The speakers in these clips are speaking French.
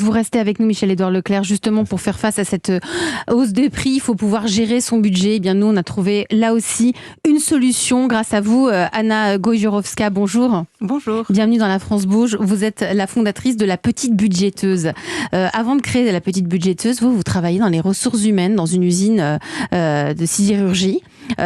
Vous restez avec nous, Michel-Édouard Leclerc, justement pour faire face à cette hausse des prix. Il faut pouvoir gérer son budget. Eh bien, nous, on a trouvé là aussi une solution grâce à vous. Anna Gojurowska, bonjour. Bonjour. Bienvenue dans La France Bouge. Vous êtes la fondatrice de La Petite Budgéteuse. Avant de créer La Petite Budgéteuse, vous travaillez dans les ressources humaines, dans une usine de sidérurgie. Vous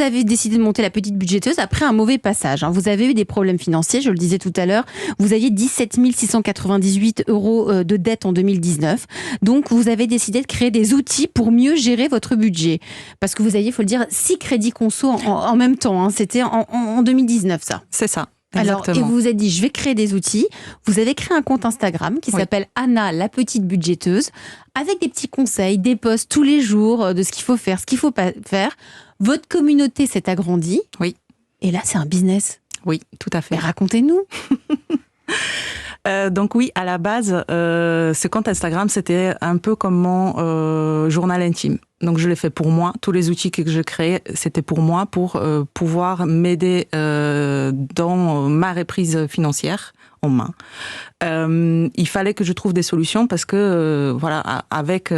avez décidé de monter La Petite Budgéteuse après un mauvais passage. Vous avez eu des problèmes financiers, je le disais tout à l'heure. Vous aviez 17 698 € de dette en 2019. Donc, vous avez décidé de créer des outils pour mieux gérer votre budget. Parce que vous aviez, il faut le dire, 6 crédits conso en même temps. C'était en 2019, ça. C'est ça. Alors, et vous vous êtes dit, je vais créer des outils. Vous avez créé un compte Instagram qui s'appelle Anna, la petite budgéteuse, avec des petits conseils, des posts tous les jours de ce qu'il faut faire, ce qu'il ne faut pas faire. Votre communauté s'est agrandie. Oui. Et là, c'est un business. Oui, tout à fait. Mais racontez-nous. Donc oui, à la base, ce compte Instagram, c'était un peu comme mon journal intime. Donc je l'ai fait pour moi. Tous les outils que je créais, c'était pour moi, pour pouvoir m'aider dans ma reprise financière en main. Il fallait que je trouve des solutions parce que avec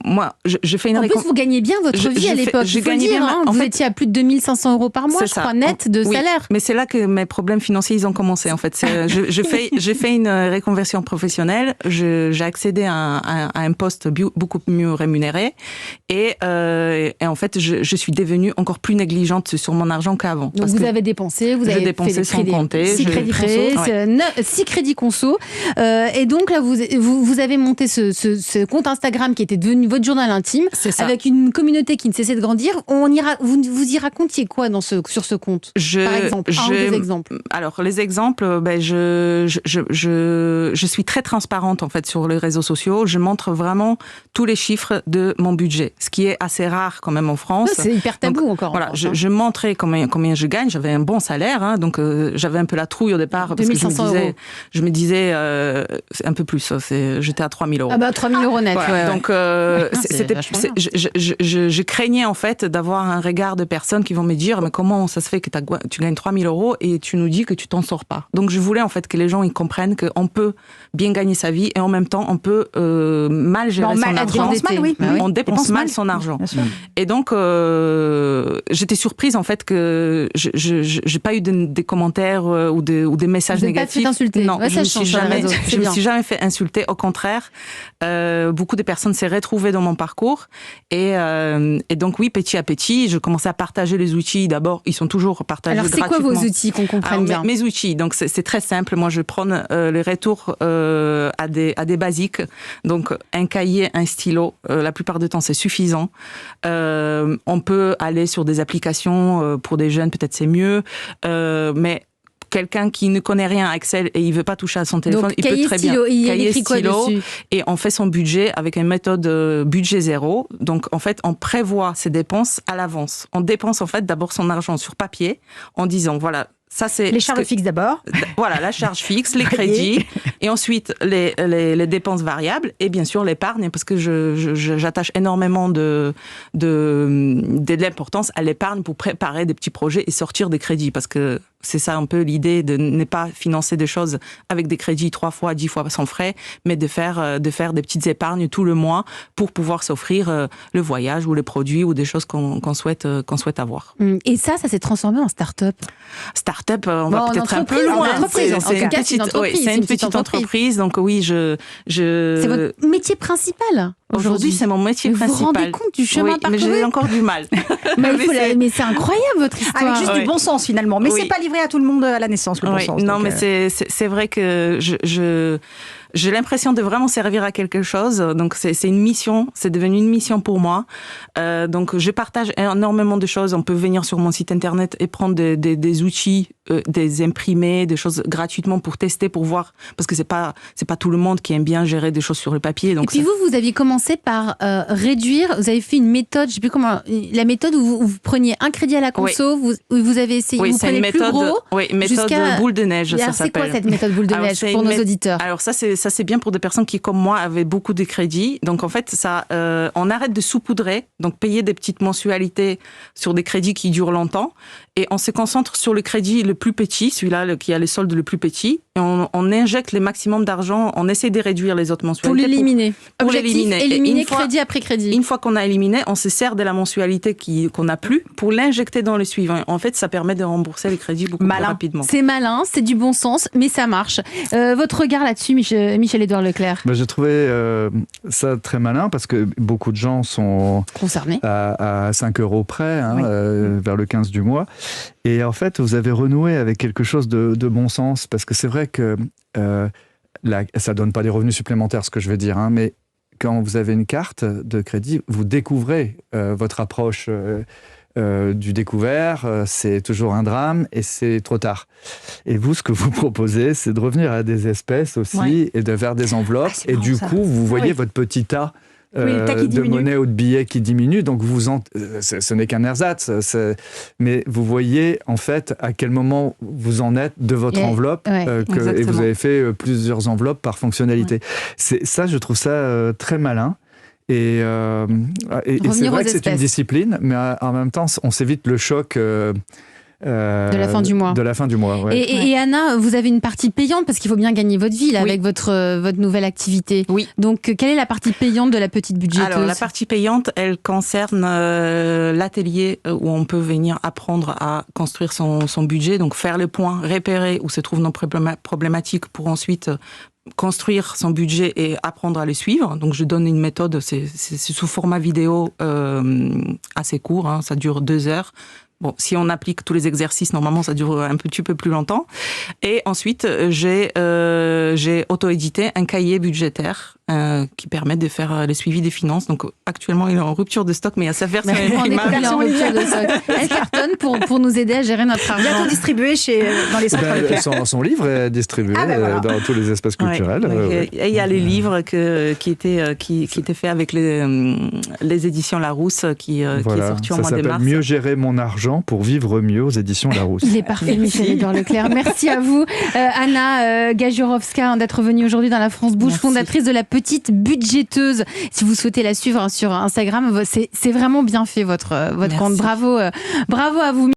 moi, je fais une... En plus, vous gagnez bien votre vie à l'époque. Je gagnais bien. Vous étiez à plus de 2 500 € par mois, je crois, net de salaire. Mais c'est là que mes problèmes financiers, ils ont commencé, en fait. J'ai fait une reconversion professionnelle. J'ai accédé à un poste beaucoup mieux rémunéré. Et en fait, je suis devenue encore plus négligente sur mon argent qu'avant. Donc, vous avez dépensé, vous avez dépensé sans compter. 6 crédits conso. 6 crédits conso. Et donc, là, vous avez monté ce compte Instagram qui était devenu votre journal intime, avec une communauté qui ne cessait de grandir. Vous y racontiez quoi sur ce compte, par exemple, un ou deux exemples? Alors, les exemples, je suis très transparente en fait sur les réseaux sociaux. Je montre vraiment tous les chiffres de mon budget, ce qui est assez rare quand même en France. C'est hyper tabou. Donc, encore. Voilà, je montrais combien je gagne. J'avais un bon salaire, donc j'avais un peu la trouille au départ parce que je me disais un peu plus. J'étais à 3 000 €. Ah bah 3 000 € net. Voilà. Ouais. Donc je craignais en fait d'avoir un regard de personnes qui vont me dire mais comment ça se fait que tu gagnes 3 000 € et tu nous dis que tu t'en sors pas. Donc je voulais en fait que les gens ils comprennent qu'on peut bien gagner sa vie et en même temps on peut mal gérer son argent. On dépense mal son argent. Et donc j'étais surprise en fait que j'ai pas eu des commentaires ou des messages négatifs. Pas fait insulter. Non, je me suis jamais fait insulter. Au contraire, beaucoup de personnes s'est retrouvées dans mon parcours et donc oui, petit à petit, je commençais à partager les outils. D'abord, ils sont toujours partagés gratuitement. Alors, c'est quoi vos outils qu'on comprenne bien? Mes outils, donc c'est très simple. Moi, je prends les retours à des basiques. Donc, un cahier, un stylo, la plupart du temps, c'est suffisant. On peut aller sur des applications pour des jeunes, peut-être c'est mieux, mais quelqu'un qui ne connaît rien à Excel et il veut pas toucher à son téléphone, donc, il peut très bien. Cahier, stylo, et on fait son budget avec une méthode budget zéro. Donc, en fait, on prévoit ses dépenses à l'avance. On dépense, en fait, d'abord son argent sur papier en disant, voilà, ça c'est... Les charges fixes d'abord. Voilà, la charge fixe, les crédits, et ensuite les dépenses variables, et bien sûr l'épargne, parce que j'attache énormément de l'importance à l'épargne pour préparer des petits projets et sortir des crédits, parce que c'est ça un peu l'idée de ne pas financer des choses avec des crédits 3 fois, 10 fois sans frais, mais de faire des petites épargnes tout le mois pour pouvoir s'offrir le voyage ou les produits ou des choses qu'on souhaite avoir. Et ça s'est transformé en start-up. Start-up, on va peut-être un peu loin. C'est une petite entreprise. Donc oui, c'est votre métier principal. Aujourd'hui, c'est mon métier principal. Vous vous rendez compte du chemin parcouru? Mais j'ai encore du mal. mais c'est incroyable votre histoire. Avec juste du bon sens finalement. Mais c'est pas livré à tout le monde à la naissance, le bon sens. Non, mais c'est vrai que j'ai l'impression de vraiment servir à quelque chose. Donc, c'est une mission. C'est devenu une mission pour moi. Donc, je partage énormément de choses. On peut venir sur mon site internet et prendre des outils, des imprimés, des choses gratuitement pour tester, pour voir. Parce que c'est pas tout le monde qui aime bien gérer des choses sur le papier. Donc et puis vous aviez commencé par réduire. Vous avez fait une méthode, je sais plus comment, la méthode où vous preniez un crédit à la conso, vous avez essayé, vous prenez plus gros. Oui, méthode boule de neige, ça s'appelle. C'est quoi cette méthode boule de neige pour nos auditeurs? Alors ça, c'est ça c'est bien pour des personnes qui, comme moi, avaient beaucoup de crédits. Donc en fait, ça, on arrête de saupoudrer, donc payer des petites mensualités sur des crédits qui durent longtemps, et on se concentre sur le crédit le plus petit, celui-là qui a les soldes le plus petit, et on injecte les maximum d'argent, on essaie de réduire les autres mensualités. Pour l'éliminer. Pour Objectif, l'éliminer. éliminer crédit après crédit. Une fois qu'on a éliminé, on se sert de la mensualité qu'on n'a plus pour l'injecter dans le suivant. En fait, ça permet de rembourser les crédits beaucoup plus rapidement. C'est malin, c'est du bon sens, mais ça marche. Votre regard là-dessus, Michel-Édouard Leclerc? J'ai trouvé ça très malin parce que beaucoup de gens sont concernés à 5 € près, vers le 15 du mois. Et en fait, vous avez renoué avec quelque chose de bon sens, parce que c'est vrai que ça ne donne pas des revenus supplémentaires, ce que je vais dire, mais quand vous avez une carte de crédit, vous découvrez votre approche du découvert, c'est toujours un drame et c'est trop tard. Et vous, ce que vous proposez, c'est de revenir à des espèces aussi et de vers des enveloppes. Et du coup, vous voyez votre petit tas de monnaie ou de billets qui diminue, donc ce n'est qu'un ersatz, mais vous voyez en fait à quel moment vous en êtes de votre enveloppe, et vous avez fait plusieurs enveloppes par fonctionnalité. Ça, je trouve ça très malin. Et c'est vrai que c'est une discipline, mais en même temps, on s'évite le choc de la fin du mois. De la fin du mois, ouais. Et Anna, vous avez une partie payante parce qu'il faut bien gagner votre vie là, avec votre nouvelle activité. Oui. Donc, quelle est la partie payante de la petite budgéteuse? Alors, la partie payante, elle concerne l'atelier où on peut venir apprendre à construire son budget, donc faire le point, repérer où se trouvent nos problématiques pour ensuite construire son budget et apprendre à le suivre. Donc, je donne une méthode, c'est sous format vidéo assez court, ça dure 2 heures. Bon, si on applique tous les exercices, normalement, ça dure un petit peu plus longtemps. Et ensuite, j'ai auto-édité un cahier budgétaire qui permet de faire le suivi des finances. Donc, actuellement, il est en rupture de stock, mais il y a sa version Elle cartonne pour nous aider à gérer notre argent. Bientôt distribué dans les centres Leclerc. Son livre est distribué dans tous les espaces culturels. Et il y a les livres qui étaient faits avec les éditions Larousse qui est sorti au mois de mars. Ça s'appelle Mieux gérer mon argent pour vivre mieux aux éditions Larousse. Il est parfait, Michel-Édouard Leclerc. Merci à vous. Anna Gajurovska, d'être venue aujourd'hui dans La France Bouge, fondatrice de La Petite Budgéteuse. Si vous souhaitez la suivre sur Instagram, c'est vraiment bien fait votre compte. Bravo à vous.